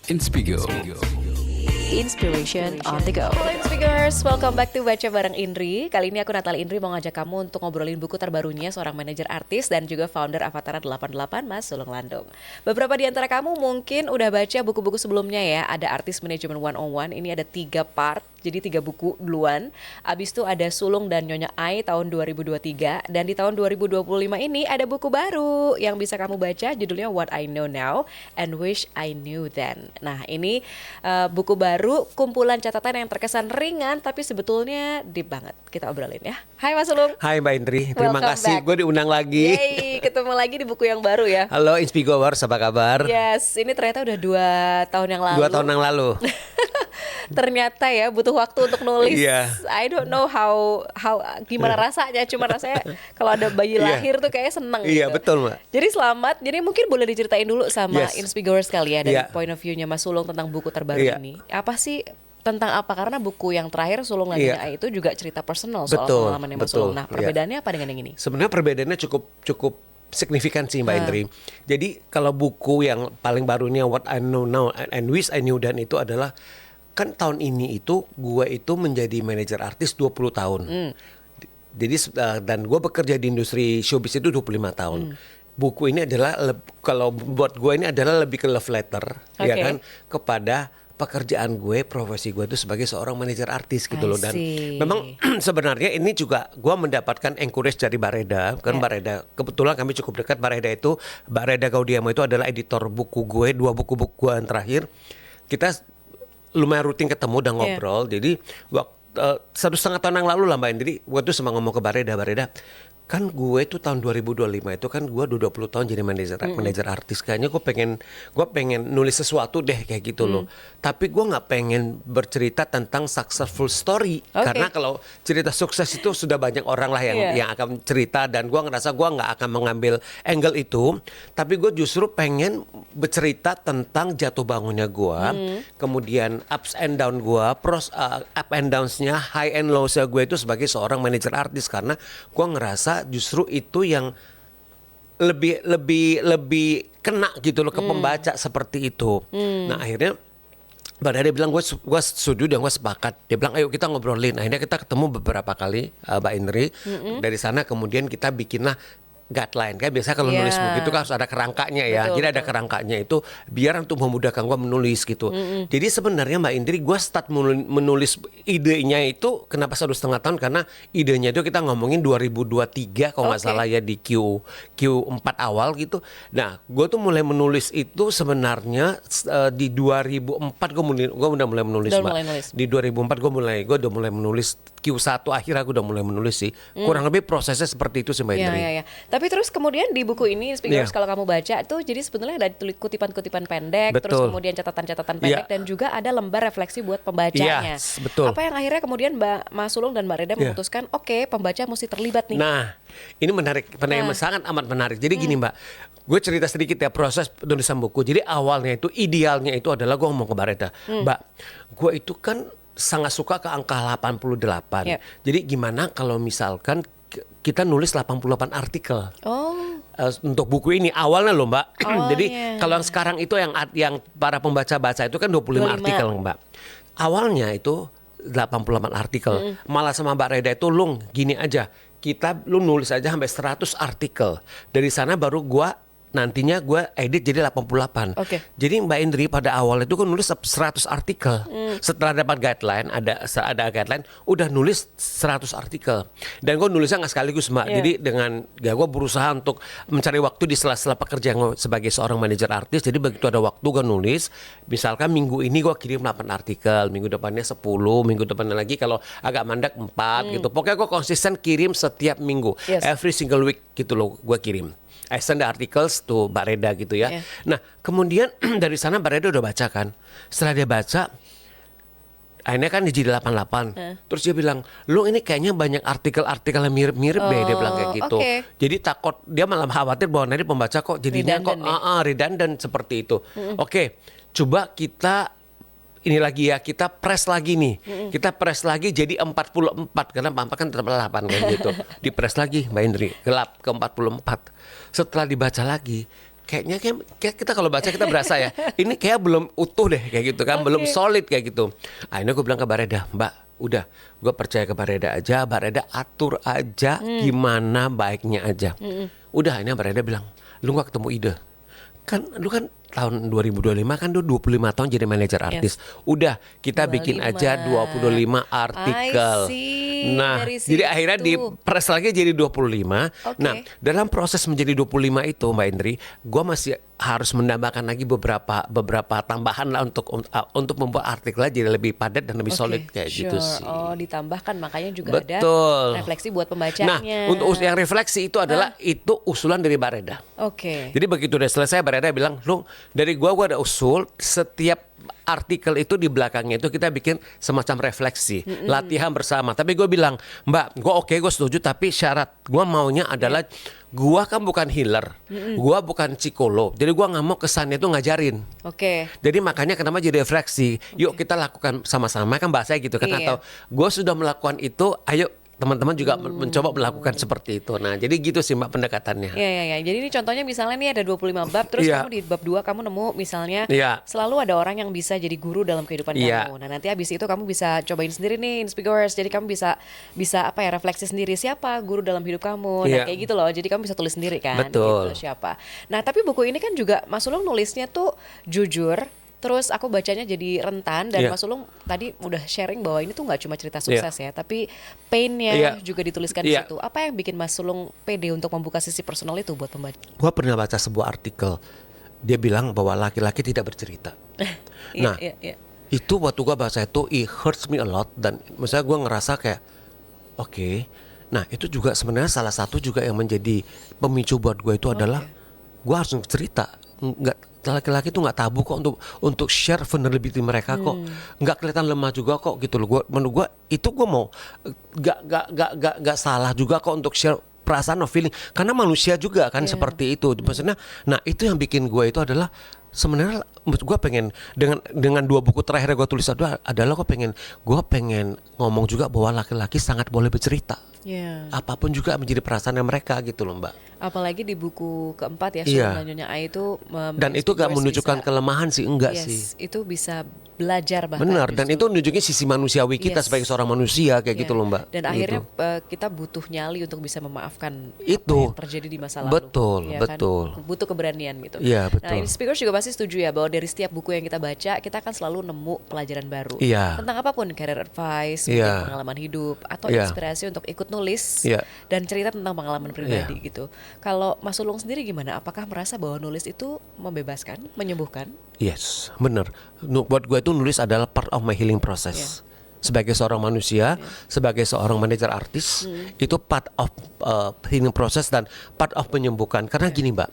Inspigo. Inspiration on the go. Halo Inspigers, welcome back to Baca Bareng Indri. Kali ini aku Natali Indri mau ngajak kamu untuk ngobrolin buku terbarunya seorang manajer artis dan juga founder Avatara 88 Mas Sulung Landung. Beberapa di antara kamu mungkin udah baca buku-buku sebelumnya ya. Ada Artist Management 101, ini ada 3 part. Jadi 3 buku duluan. Abis itu ada Sulung dan Nyonya Ai tahun 2023. Dan di tahun 2025 ini ada buku baru yang bisa kamu baca, judulnya What I Know Now and Wish I Knew Then. Nah ini buku baru, kumpulan catatan yang terkesan ringan tapi sebetulnya deep banget. Kita obrolin ya. Hai Mas Sulung. Hai Mbak Indri, terima Welcome kasih. back. Gue diundang lagi. Yeay, ketemu lagi di buku yang baru ya. Halo Inspigowers, apa kabar? Yes, ini ternyata udah 2 tahun yang lalu. 2 tahun yang lalu. Ternyata ya butuh waktu untuk nulis. Iya. I don't know how gimana rasanya. Cuma rasanya kalau ada bayi lahir tuh kayaknya seneng. Iya, gitu. betul Mbak. Jadi selamat. Jadi mungkin boleh diceritain dulu sama Yes. Inspigowers kali ya dari Iya. point of view-nya Mas Sulung tentang buku terbaru Iya. ini. Apa sih tentang apa? Karena buku yang terakhir Sulung dan Iya. Nyonya Ai itu juga cerita personal soal Betul, pengalamannya Mas betul. Sulung. Nah, perbedaannya apa dengan yang ini? Sebenarnya perbedaannya cukup signifikan sih Mbak Indri. Jadi kalau buku yang paling barunya What I Know Now and Wish I Knew Then itu adalah, kan tahun ini itu gue itu menjadi manajer artis 20 tahun. Jadi dan gue bekerja di industri showbiz itu 25 tahun. Buku ini adalah kalau buat gue ini adalah lebih ke love letter ya Oke. kan, kepada pekerjaan gue, profesi gue itu sebagai seorang manajer artis gitu loh. Dan see. memang sebenarnya ini juga gue mendapatkan encourage dari Mbak Reda. Kan Yeah. Mbak Reda, kebetulan kami cukup dekat. Mbak Reda itu, Mbak Reda Gaudiamo itu adalah editor buku gue, 2 buku gue yang terakhir. Kita lumayan rutin ketemu dan ngobrol. Jadi waktu 1,5 tahun yang lalu lah Mbak Indri, gue tuh sama ngomong ke Mbak Reda, kan gue tuh tahun 2025 itu kan gue udah 20 tahun jadi manajer artis. Kayaknya gue pengen nulis sesuatu deh kayak gitu loh. Tapi gue nggak pengen bercerita tentang successful story. Oke. Karena kalau cerita sukses itu sudah banyak orang lah yang akan cerita, dan gue ngerasa gue nggak akan mengambil angle itu. Tapi gue justru pengen bercerita tentang jatuh bangunnya gue, kemudian ups and down gue, up and downs-nya, high and lows-nya gue itu sebagai seorang manajer artis. Karena gue ngerasa justru itu yang lebih kena gitu loh ke pembaca seperti itu. Nah akhirnya Mbak Dada bilang gue setuju dan gue sepakat. Dia bilang ayo kita ngobrolin. Akhirnya kita ketemu beberapa kali Mbak Indri. Dari sana kemudian kita bikinlah guideline. Kan biasanya kalau nulis buku itu kan harus ada kerangkanya ya. Betul, Jadi ada kerangkanya itu biar untuk memudahkan gue menulis gitu. Jadi sebenarnya Mbak Indri, gue start menulis idenya itu kenapa 1,5 tahun, karena idenya itu kita ngomongin 2023 kalau nggak Oke. salah ya, di Q4 awal gitu. Nah gue tuh mulai menulis itu sebenarnya di 2004 gue udah mulai menulis Udah Mbak. mulai nulis. Di 2004 gue udah mulai menulis. Q1 akhirnya aku udah mulai menulis sih. Kurang lebih prosesnya seperti itu sih Mbak Indri. Ya. Tapi terus kemudian di buku ini, Inspigowers, Iya. kalau kamu baca tuh jadi sebetulnya ada kutipan-kutipan pendek, terus Betul. kemudian catatan-catatan pendek, Iya. dan juga ada lembar refleksi buat pembacanya. Yes, betul. Apa yang akhirnya kemudian Mas Sulung dan Mbak Reda Iya. memutuskan, oke, pembaca mesti terlibat nih. Nah, ini menarik, sangat amat menarik. Jadi gini Mbak, gue cerita sedikit ya proses penulisan buku. Jadi awalnya itu, idealnya itu adalah gue ngomong ke Mbak Reda, Mbak, gue itu kan sangat suka ke angka 88. Yep. Jadi gimana kalau misalkan kita nulis 88 artikel? Oh, Untuk buku ini awalnya loh Mbak. Awalnya. Jadi kalau yang sekarang itu yang para pembaca baca itu kan 25 25. artikel Mbak. Awalnya itu 88 artikel. Malah sama Mbak Reda itu, Lung, gini aja. Lu nulis aja sampai 100 artikel. Dari sana baru nantinya gue edit jadi 88. Oke. Jadi Mbak Indri pada awal itu kan nulis 100 artikel. Setelah dapat guideline, ada guideline, udah nulis 100 artikel. Dan gue nulisnya nggak sekaligus Mbak. Yeah. Jadi gue berusaha untuk mencari waktu di sela-sela pekerjaan sebagai seorang manajer artis. Jadi begitu ada waktu gue nulis. Misalkan minggu ini gue kirim 8 artikel, minggu depannya 10, minggu depannya lagi kalau agak mandek 4 gitu. Pokoknya gue konsisten kirim setiap minggu. Yes. Every single week gitu loh gue kirim. I send the articles to Mbak Reda gitu ya. Yeah. Nah kemudian dari sana Mbak Reda udah baca kan. Setelah dia baca, akhirnya kan jadi 88. Terus dia bilang, lu ini kayaknya banyak artikel-artikel yang mirip-mirip deh. Dia bilang kayak gitu. oke. Jadi takut, dia malah khawatir bahwa nanti pembaca kok jadinya Redundant kok redundant seperti itu. Oke, coba ini lagi ya, kita press lagi nih. Kita press lagi jadi 44, karena 4 kan tetap 8 kan gitu. Di press lagi Mbak Indri, gelap ke 44. Setelah dibaca lagi, kayaknya kayak kita kalau baca kita berasa ya, ini kayak belum utuh deh kayak gitu kan, belum solid kayak gitu. Akhirnya gue bilang ke Mbak Reda, Mbak, udah, gue percaya ke Mbak Reda aja, Mbak Reda atur aja gimana baiknya aja. Udah, akhirnya Mbak Reda bilang, lu gak ketemu ide? Kan lu kan tahun 2025 kan lu 25 tahun jadi manajer artis. Udah, kita bikin aja 25 artikel. Nah, dari jadi akhirnya situ. di press lagi jadi 25. Oke. Nah, dalam proses menjadi 25 itu Mbak Indri, gua masih harus menambahkan lagi beberapa tambahan lah untuk membuat artikelnya jadi lebih padat dan lebih solid kayak gitu sih. Oh, ditambahkan makanya juga ada Betul. refleksi buat pembacanya. Nah, untuk yang refleksi itu adalah itu usulan dari Mbak Reda. Oke. Jadi begitu udah selesai, Mbak Reda bilang, lu dari gua ada usul, setiap artikel itu di belakangnya itu kita bikin semacam refleksi, latihan bersama. Tapi gue bilang, Mbak, gue oke, gue setuju, tapi syarat gue maunya adalah gue kan bukan healer, gue bukan psikolog, jadi gue nggak mau kesannya itu ngajarin. Oke. Jadi makanya kenapa jadi refleksi, yuk kita lakukan sama-sama, kan bahasanya gitu kan, Iya. atau gue sudah melakukan itu, ayo teman-teman juga mencoba melakukan seperti itu. Nah, jadi gitu sih Mbak pendekatannya. Iya. Jadi ini contohnya misalnya nih ada 25 bab, terus Iya. kamu di bab 2 kamu nemu misalnya Iya. selalu ada orang yang bisa jadi guru dalam kehidupan Iya. kamu. Nah, nanti habis itu kamu bisa cobain sendiri nih Inspigors. Jadi kamu bisa apa ya, refleksi sendiri siapa guru dalam hidup kamu. Nah, Iya. kayak gitu loh. Jadi kamu bisa tulis sendiri kan. Betul. Gitu, siapa. Nah, tapi buku ini kan juga Mas Sulung nulisnya tuh jujur. Terus aku bacanya jadi rentan dan Iya. Mas Sulung tadi udah sharing bahwa ini tuh nggak cuma cerita sukses ya, tapi pain-nya Iya. juga dituliskan di Iya. situ. Apa yang bikin Mas Sulung pede untuk membuka sisi personal itu buat pembaca? Gue pernah baca sebuah artikel, dia bilang bahwa laki-laki tidak bercerita. Nah, Iya. itu waktu gue baca itu, it hurts me a lot, dan misalnya gue ngerasa kayak, oke. Nah, itu juga sebenarnya salah satu juga yang menjadi pemicu buat gue itu adalah gue harus cerita. Nggak, laki-laki tuh nggak tabu kok untuk share vulnerability mereka kok, nggak kelihatan lemah juga kok gitu loh. Menurut gue itu gue mau nggak salah juga kok untuk share perasaan or feeling, karena manusia juga kan seperti itu maksudnya. Nah, itu yang bikin gue itu adalah sebenarnya gue pengen dengan 2 buku terakhir gue tulis adalah gue pengen ngomong juga bahwa laki-laki sangat boleh bercerita. Iya. Apapun juga menjadi perasaan mereka gitu loh Mbak. Apalagi di buku keempat ya, Iya. Sulung dan Nyonya Ai itu Dan itu gak menunjukkan kelemahan sih, enggak sih. Itu bisa belajar bahkan. Benar, dan itu nunjukin sisi manusiawi kita Yes. sebagai seorang manusia kayak gitu loh Mbak. Dan Gitu. akhirnya kita butuh nyali untuk bisa memaafkan Itu. apa yang terjadi di masa lalu. Betul, ya betul. Kan? Butuh keberanian gitu. Iya, betul. Nah, Speakers juga pasti setuju ya bahwa dari setiap buku yang kita baca, kita akan selalu nemu pelajaran baru. Iya. Tentang apapun, career advice, Iya. mungkin pengalaman hidup, atau Iya. inspirasi untuk ikut nulis Iya. dan cerita tentang pengalaman pribadi gitu. Kalau Mas Sulung sendiri gimana? Apakah merasa bahwa nulis itu membebaskan, menyembuhkan? Yes, bener. Buat gue itu nulis adalah part of my healing process. Sebagai seorang manusia, sebagai seorang manajer artis, itu part of healing process dan part of menyembuhkan. Karena gini Mbak,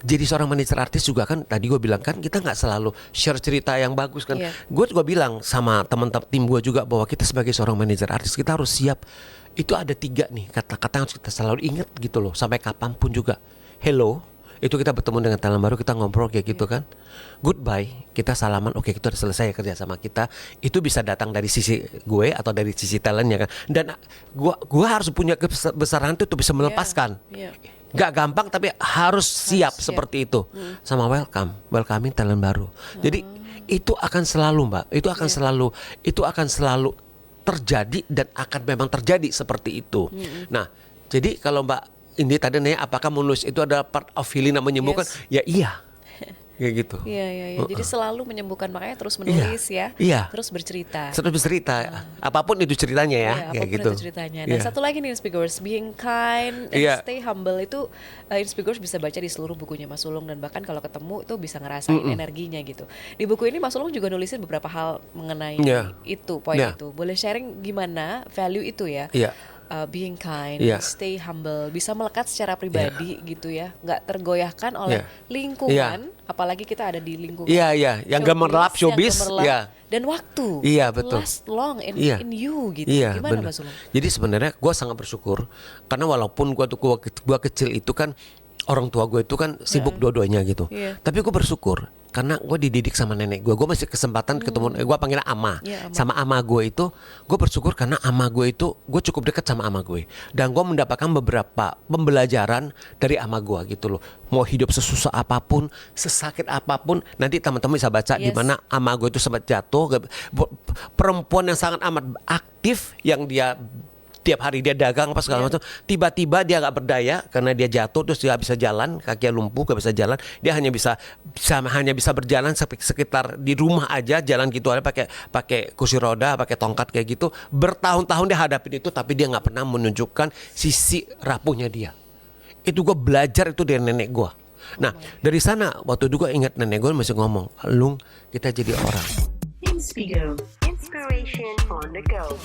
jadi seorang manajer artis juga kan, tadi gue bilang kan kita nggak selalu share cerita yang bagus kan. Iya. Gue juga bilang sama teman-teman tim gue juga bahwa kita sebagai seorang manajer artis kita harus siap. Itu ada 3 nih kata-kata yang harus kita selalu ingat gitu loh, sampai kapanpun juga. Hello, itu kita bertemu dengan talent baru, kita ngobrol kayak gitu kan. Goodbye, kita salaman, oke kita udah selesai ya kerja sama kita. Itu bisa datang dari sisi gue atau dari sisi talentnya kan. Dan gua harus punya kebesaran itu untuk bisa melepaskan. Iya. Gak gampang tapi harus siap seperti itu. Sama welcoming talent baru. Jadi itu akan selalu Mbak, itu akan selalu terjadi dan akan memang terjadi seperti itu. Nah, jadi kalau Mbak Indi tadi nanya apakah menulis itu adalah part of healing dan menyembuhkan? Ya iya. Kayak gitu. Iya. Jadi selalu menyembuhkan, makanya terus menulis ya. Iya. Terus bercerita. Terus bercerita. Apapun itu ceritanya ya, kayak Apapun gitu. itu ceritanya. Dan satu lagi nih Inspigors, being kind and Iya. stay humble itu Inspigors bisa baca di seluruh bukunya Mas Sulung, dan bahkan kalau ketemu itu bisa ngerasain energinya gitu. Di buku ini Mas Sulung juga nulisin beberapa hal mengenai Iya. itu, poin Iya. itu. Boleh sharing gimana value itu ya? Iya. Being kind, Iya. stay humble, bisa melekat secara pribadi gitu ya, nggak tergoyahkan oleh Iya. lingkungan, apalagi kita ada di lingkungan. Iya, yang gemerlap showbiz, yang gemerlap, iya. dan waktu. Iya, betul. Last long in you gitu. Iya, Gimana bener. Mas Sulung? Jadi sebenarnya gue sangat bersyukur karena walaupun gua kecil itu kan orang tua gue itu kan sibuk dua-duanya gitu. Iya. Tapi gue bersyukur karena gue dididik sama nenek gue. Gue masih kesempatan ketemu, gue panggilnya ama. Iya, ama. Sama ama gue itu, gue bersyukur karena ama gue itu, gue cukup dekat sama ama gue. Dan gue mendapatkan beberapa pembelajaran dari ama gue gitu loh. Mau hidup sesusah apapun, sesakit apapun, nanti teman-teman bisa baca di mana ama gue itu sempat jatuh. Perempuan yang sangat amat aktif, yang dia tiap hari dia dagang apa segala macam, tiba-tiba dia nggak berdaya karena dia jatuh, terus dia nggak bisa jalan, kakinya lumpuh, nggak bisa jalan, dia hanya bisa berjalan sekitar di rumah aja, jalan gitu aja pakai kursi roda, pakai tongkat kayak gitu, bertahun-tahun dia hadapin itu, tapi dia nggak pernah menunjukkan sisi rapuhnya dia. Itu gue belajar itu dari nenek gue. Nah dari sana waktu itu gue ingat nenek gue masih ngomong, Lung, kita jadi orang. Inspigo, inspiration on the go.